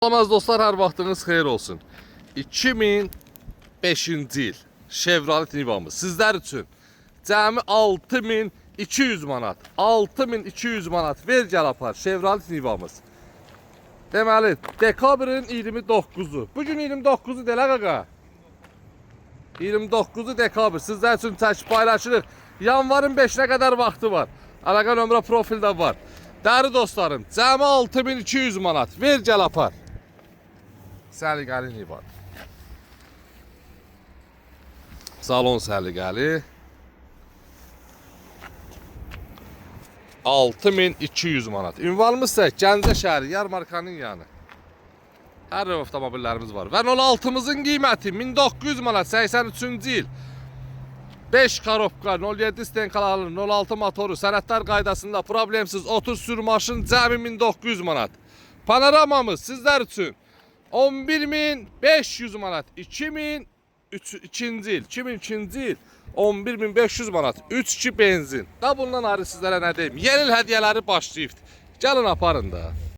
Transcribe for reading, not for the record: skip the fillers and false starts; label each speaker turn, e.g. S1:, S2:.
S1: Salamaz dostlar, hər vaxtınız xeyir olsun. 2005-ci il Chevrolet Nivamız sizlər üçün cəmi 6200 manat. 6200 manat ver gəl apar Chevrolet Nivamız. Deməli, dekabrın 29-u. Bugün 29-u delə qaqa. 29-u dekabr sizlər üçün çəkib paylaşırıq. Yanvarın 5-nə qədər vaxtı var. Əlaqə nömrə profildə var. Dəri dostlarım, cəmi 6200 manat ver gəl apar. Səliqəli Nivan. Salon səliqəli. 6200 manat. Ünvanımız isə Gəncə şəhəri, Yarmarkanın yanı. Hər növ avtomobillərimiz var. Və 06-mızın qiyməti 1900 manat, 83-cü il. 5 karobka, 07 stenkalı, 06 motoru, sənədlər qaydasında problemsiz 30 sür maşın cəmi 1900 manat. Panoramamız sizlər üçün 11500 manat. 2002-ci il, 2002-ci il 11500 manat. 3-2 benzin. Da bundan ayrı sizlərə nə deyim? Yeni il hədiyyələri başlayıb. Gəlin aparın da.